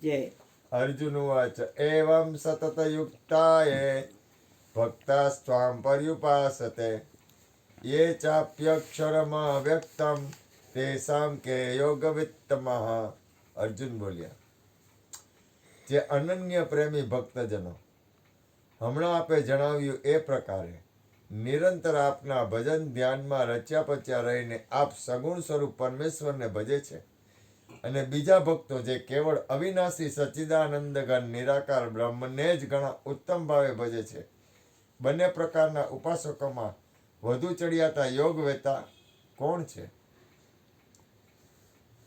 जय अर्जुन उवाच एवं सततयुक्ताये भक्तास्त्वां पर्युपासते ये चाप्यक्षरमव्यक्तं तेषां के योगवित्तमः। અર્જુન બોલ્યા, જે અનન્ય પ્રેમી ભક્તજનો હમણાં આપે જણાવ્યું એ પ્રકારે નિરંતર આપના ભજન ધ્યાનમાં રચ્યા પચ્યા રહીને આપ સગુણ સ્વરૂપ પરમેશ્વરને ભજે છે, અને બીજા ભક્તો જે કેવળ અવિનાશી સચ્ચિદાનંદ ઘન નિરાકાર બ્રહ્મને જ ઘણા ઉત્તમ ભાવે ભજે છે, બંને પ્રકારના ઉપાસકોમાં વધુ ચડિયાતા યોગ વેતા કોણ છે?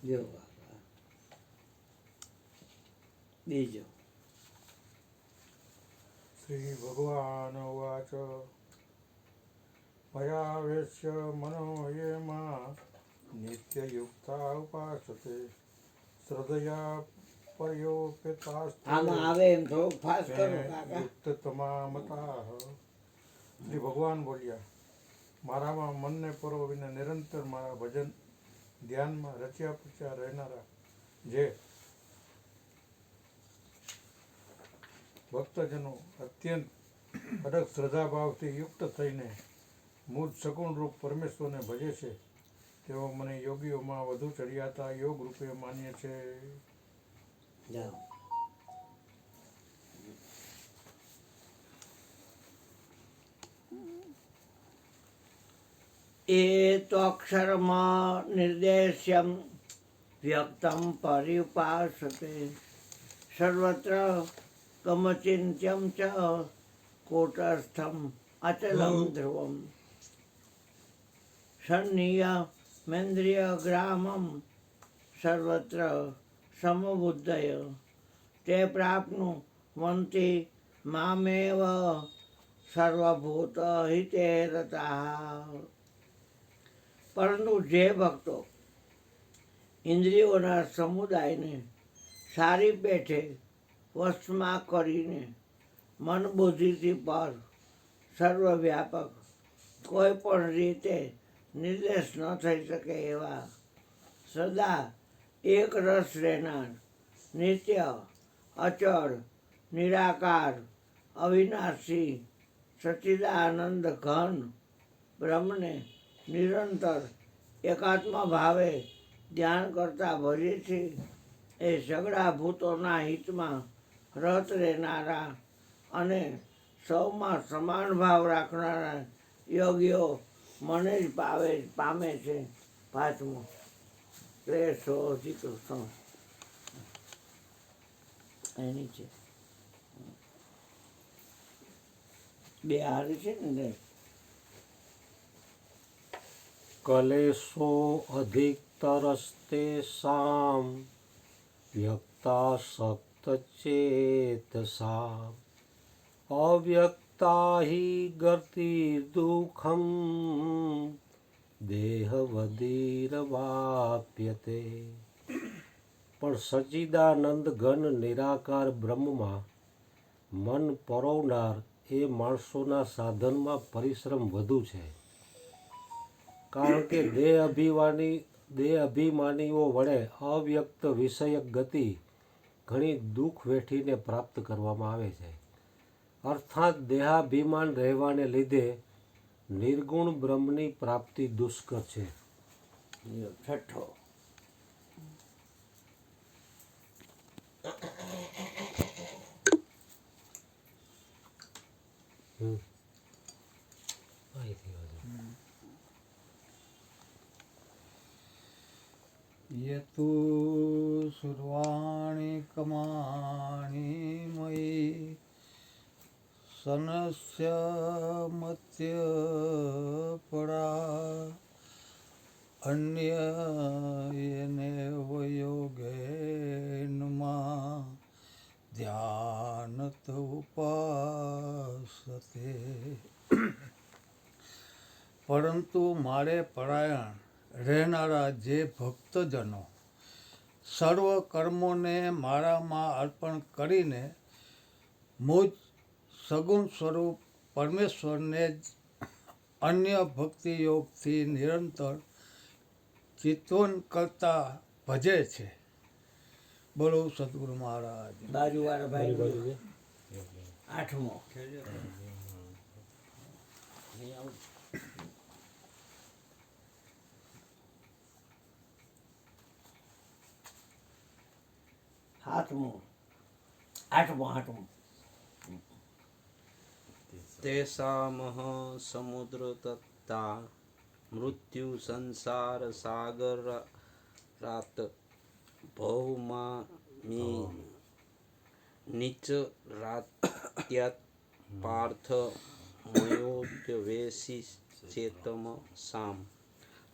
જો બાબા બીજો શ્રી ભગવાન ઉવાચ મયાવેશ્ય મનો યેમાં નિત્યયુક્તા ઉપાસતે શ્રદ્ધયા પર્યોપેતાસ્તે આમાં આવે એમ થોડુંક ફાસ્ટ કરો કાકા. યુક્તતમા મતાઃ. શ્રી ભગવાન બોલ્યા, મારામાં મનને પરોવીને નિરંતર મારા ભજન ધ્યાનમાં રચ્યા પચ્યા રહેનારા જે ભક્તજનો અત્યંત અડગ શ્રદ્ધાભાવથી યુક્ત થઈને મૂળ સગુણ રૂપ પરમેશ્વરને ભજે છે, તેઓ મને યોગીઓમાં વધુ ચડિયાતા યોગ રૂપે માન્ય છે. જાઓ એ તો અક્ષરમાં નિર્દેશ્યમ વ્યક્તમ પર્યુપાસતે સર્વત્ર કમચિંત્યમ ચ કૂટસ્થમ અચલમ ધ્રુવમ સન્નિયમેન્દ્રિય ગ્રામમ સર્વત્ર સમબુદ્ધય તે પ્રાપ્નુવન્તિ મામેવ સર્વભૂત હિતે રતાઃ. પરંતુ જે ભક્તો ઇન્દ્રિયોના સમુદાયને સારી પેઠે વશમાં કરીને મન બુદ્ધિથી પર સર્વવ્યાપક કોઈ પણ રીતે નિર્દેશ ન થઈ શકે એવા સદા એક રસ રહેનાર નિત્ય અચળ નિરાકાર અવિનાશી સચ્ચિદાનંદ ઘન બ્રહ્મને નિરંતર એકાત્મ ભાવે ધ્યાન કરતા ભજે છે, એ સગળા ભૂતોના હિતમાં રત રહેનારા અને સૌમાં સમાન ભાવ રાખનારા યોગીઓ મને જ પામે છે. પાંચમો ક્લેશો કૃષ્ણ એની છે બે હારે છે ને. કલેશો અધિકતરસ્તેષાં વ્યક્તાસક્તચેતસાં અવ્યક્તા હિ ગતિર્દુઃખં દેહવદીરવાપ્યતે. પણ સચ્ચિદાનંદ ઘન નિરાકાર બ્રહ્મમાં મન પરોવનાર એ માણસોના સાધનમાં પરિશ્રમ વધુ છે, કારણ કે દેહ અભિમાનીઓ વડે અવ્યક્ત વિષયક ગતિ ઘણી દુઃખ વેઠીને પ્રાપ્ત કરવામાં આવે છે. અર્થાત દેહાભિમાન રહેવાને લીધે નિર્ગુણ બ્રહ્મની પ્રાપ્તિ દુષ્કર છે. છઠ્ઠો યતુ સુર્વાણી કમાણી મયી સનસ્ય મત્ય પડા અન્યનેવ યોગેનમાં ધ્યાનત ઉપાસતે. પરંતુ મારે પરાયણ રહેનારા જે ભક્તજનો સર્વ કર્મોને મારામાં અર્પણ કરીને મુજ સગુણ સ્વરૂપ પરમેશ્વરને જ અન્ય ભક્તિ યોગથી નિરંતર ચિંતન કરતા ભજે છે, બોલો સદગુરુ મહારાજ. બાજુવાળા ભાઈ બાજુ છે. 8મો. સાતમો. 8મો. તેષામઃ સમુદ્રતત્તા મૃત્યુ સંસાર સાગરાત ભૌમામિ નિચરાત્યત પાર્થ મયોદ્વેષી ચેતમ સામ.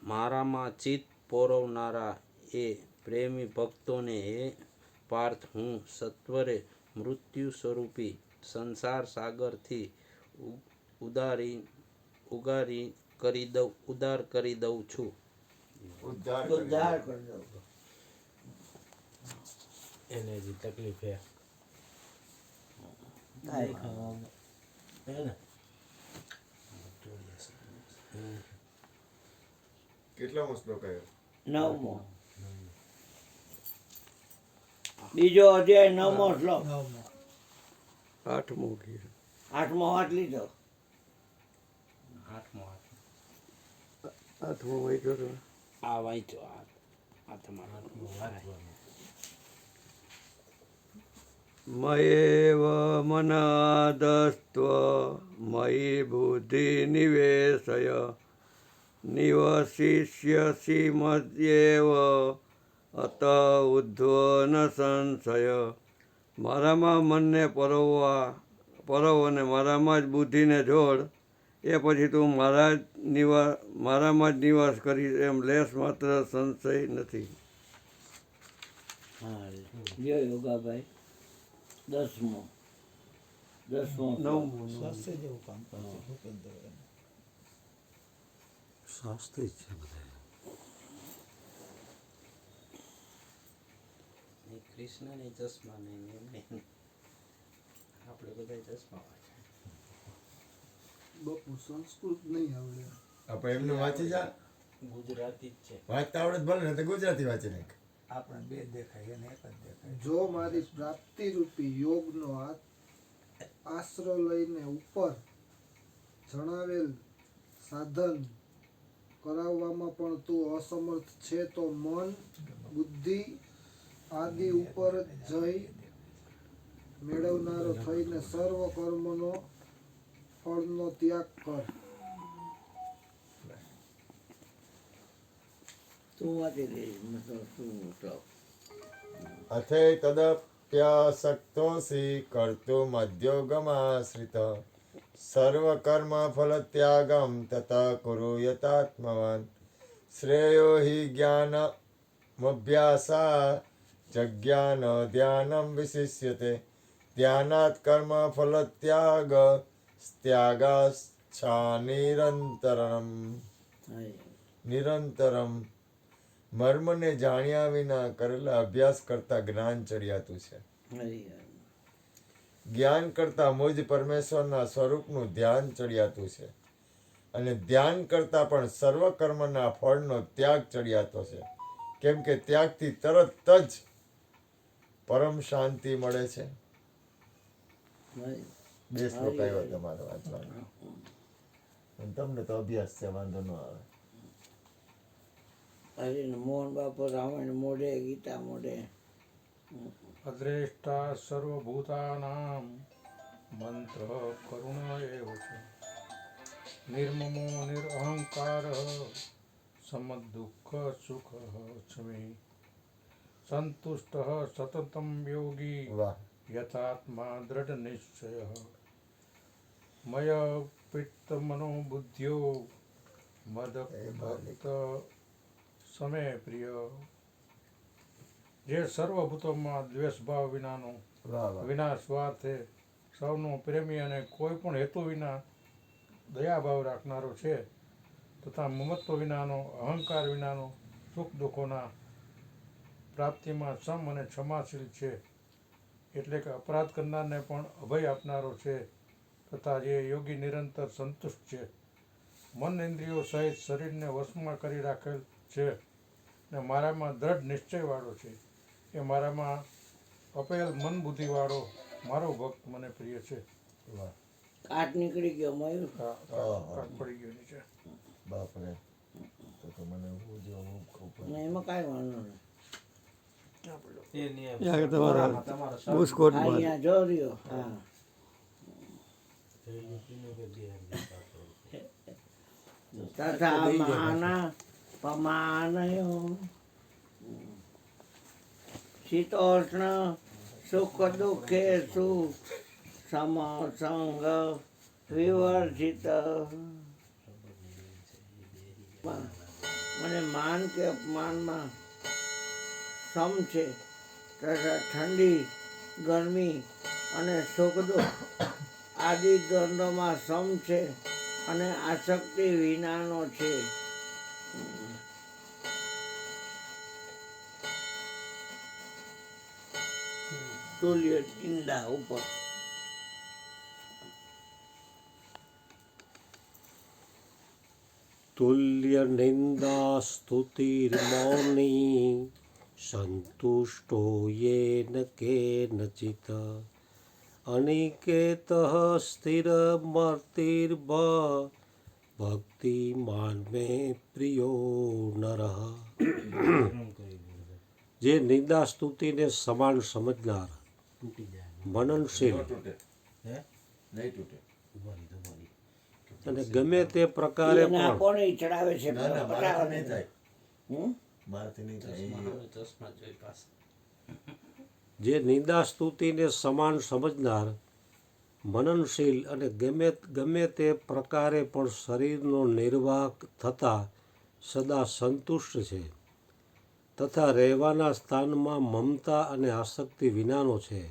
મારામાં ચિત્ત પોરવનારા એ પ્રેમી ભક્તોને હે પાર્થ, હું સત્વરે મૃત્યુ સ્વરૂપી સંસાર સાગરથી ઉદ્ધાર કરી દઉં છું. ઉદ્ધાર ઉદ્ધાર કરી કરી દઉં. એને જે તકલીફ છે થાય. કેટલામો શ્લોક આવ્યો? 9મો. બીજો અધ્યાય 9મો શ્લોક. 8મો ઘી. 8મો વાંચ લીધો. 8મો વાંચ્યો તો. આ વાંચો આ તમારો. મયેવ મનાદસ્ત્વ મયિ બુદ્ધિ નિવેશય નિવસિષ્યસી મધ્યેવ અત ઉદ્ધવ ન સંશય. મારામાં મનને પરોવ અને મારામાં જ બુદ્ધિને જોડ, એ પછી તું મારામાં જ નિવાસ કરીશ એમ લેશ માત્ર સંશય નથી. હા લ્યો યોગાભાઈ. 10મો. 10મો. સ્વાસ્થ્ય જેવું કામ કરશે ભૂપેન્દ્ર. શાસ્ત્ર જ છે બધા. કૃષ્ણને ચશ્મા નહીં એમને આપણે બધા ચશ્મા વાંચે. બાપુ સંસ્કૃત નહીં આવડે. આપણે એમને વાંચી જા. ગુજરાતી જ છે. વાંચતા આવડે તો ભલે ને તો ગુજરાતી વાંચી નાખ. આપણે બે દેખાય એને એક જ દેખાય. જો મારી પ્રાપ્તિ રૂપી યોગનો આશરો લઈને ઉપર જણાવેલ સાધન કરાવવામાં પણ તું અસમર્થ છે, તો મન બુદ્ધિ આદિ ઉપર જઈ મેળવનારો થઈને સર્વ કર્મનો ફળનો ત્યાગ કર. તું વાંચી દઈશ. તું તો અથે તદપ્યાસક્તોસી કર્તુમદ્યોગમાશ્રિત સર્વકર્મ ફલત્યાગમ તત કુરુ યતાત્મવાન. શ્રેયો હિ જ્ઞાનમભ્યાસા જજ્ઞાન ધ્યાનમ વિશિષ્યતે ધ્યાનાત કર્મ ફલત્યાગ ત્યાગાચ્છા નિરંતરમ. મર્મને જાણ્યા વિના કરેલા અભ્યાસ કરતા જ્ઞાન ચડિયાતું છે. જ્ઞાન કરતા મુજ પરમેશ્વરના સ્વરૂપનું ધ્યાન ચડિયાતું છે, અને ધ્યાન કરતા પણ સર્વ કર્મના ફળનો ત્યાગ ચડિયાતો છે, કેમ કે ત્યાગથી તરત જ પરમ શાંતિ મળે છે. 2 શ્લોક આવ્યો તમારે વાંચવાનો. અને તમને તો અભ્યાસ છે, વાંધો ન આવે. હરીને મોહન બાપુ રામાયણ મોઢે, ગીતા મોઢે. અદ્રેષ્ટા સર્વભૂતાનામ મંત્ર કરુણ એવ છે. નિર્મમો નિરહંકાર સમદુઃખ સુખ છમે. સંતુષ્ટ સતતમ યોગી વાહ. યથાત્મા દ્રઢ નિશ્ચય. મય પિત્ત મનો બુદ્ધ્યો મદ ભક્ત સમે પ્રિય. જે સર્વભૂતોમાં દ્વેષભાવ વિનાનો વાહ વાહ. વિના સ્વાર્થે સૌનો પ્રેમી અને કોઈ પણ હેતુ વિના દયાભાવ રાખનારો છે, તથા મમત્વ વિનાનો, અહંકાર વિનાનો, સુખ દુઃખોના પ્રાપ્તિમાં સમ અને ક્ષમાશીલ છે. એટલે કે અપરાધ કરનારને પણ અભય આપનારો છે, તથા જે યોગી નિરંતર સંતુષ્ટ છે, મન ઇન્દ્રિયો સહિત શરીરને વશમાં કરી રાખેલ છે, ને મારામાં દ્રઢ નિશ્ચયવાળો છે. એ મારામાં અપેલ મન બુદ્ધિવાળો મારો ભક્ત મને પ્રિય છે. વાહ કાટ નીકળી ગયો મયુર. કાટ પડી ગયો નીચે. બાપરે તો મને હું જો હું કહું પણ. ને એમાં કાંઈ વાંધો નહીં. અહીંયા જો રહ્યો. હા તથા માના પમાનયો શીતોષ્ણ સુખ દુઃખે સુ સમસંગ વિવર્જિત. મને માન કે અપમાનમાં સમ છે તથા ઠંડી ગરમી અને સુખ દુઃખ આદિ દ્વંદ્વમાં સમ છે અને આસક્તિ વિનાનો છે. તુલ્ય ચિંતા ઉપર તુલ્ય નિંદા સ્તુતિર્મૌની સંતુષ્ટો યેન કેનચિત અનિકેત સ્થિરમર્તિર્ભ ભક્તિમાન મે પ્રિયો નરઃ. જે નિંદા સ્તુતિને સમાન સમજનાર, મનનશીલ નહીં તૂટે. અને ગમે તે પ્રકારે એના પણ કોને ચડાવે છે ના ના મારાથી નહીં થાય. હમ? મારાથી નહીં થાય. ચશ્મા જોઈ પાસે જે નિંદા સ્તુતિને સમાન સમજનાર, મનનશીલ અને ગમે તે પ્રકારે પણ શરીરનો નિર્વાહ થતાં સદા સંતુષ્ટ છે તથા રહેવાના સ્થાનમાં મમતા અને આસક્તિ વિનાનો છે,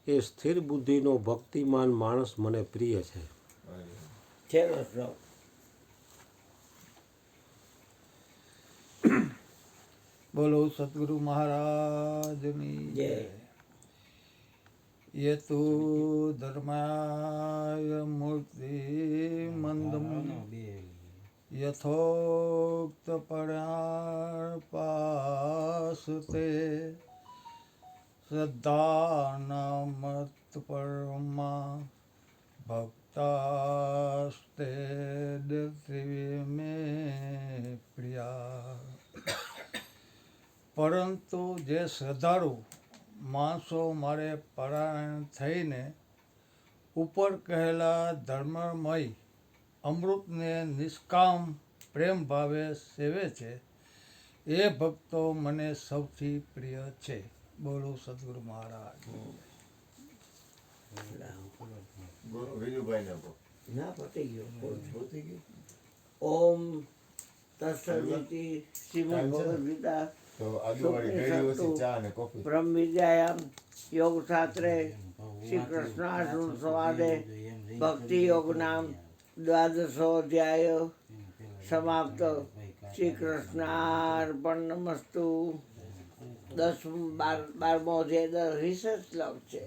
એ સ્થિર બુદ્ધિનો ભક્તિમાન માણસ મને પ્રિય છે. છેલ્લો શ્લોક. બોલો સદગુરુ મહારાજની જય. યતુ ધર્માય મૂર્તિ મંદમ યથોક્ત પાસતે શ્રદ્ધાનમત પરમા ભક્તાસ્તે મે પ્રિયા. પરંતુ જે શ્રદ્ધાળુ માણસો મારે પરાયણ થઈને ઉપર કહેલા ધર્મમય અમૃતને નિષ્કામ પ્રેમ ભાવે સેવે છે, એ ભક્તો મને સૌથી પ્રિય છે. બોલો સદગુરુ મહારાજ. બોલો વિનુભાઈને આપો. ના પતી ગયો. પોતી ગઈ. ઓમ તત્સદિતિ શ્રીમદ્ ભગવદ્ ગીતા તો આગળવાળી ઘડી ઓછી ચા અને કોફી. બ્રહ્મ વિદ્યાયામ યોગ શાસ્ત્રે શ્રી કૃષ્ણાર્જુન સંવાદે ભક્તિ યોગ નામ દ્વાદશોધ્યાય સમાપ્ત. શ્રી કૃષ્ણાર્પણમસ્તુ. 12મો અધ્યાય 20 શ્લોક છે.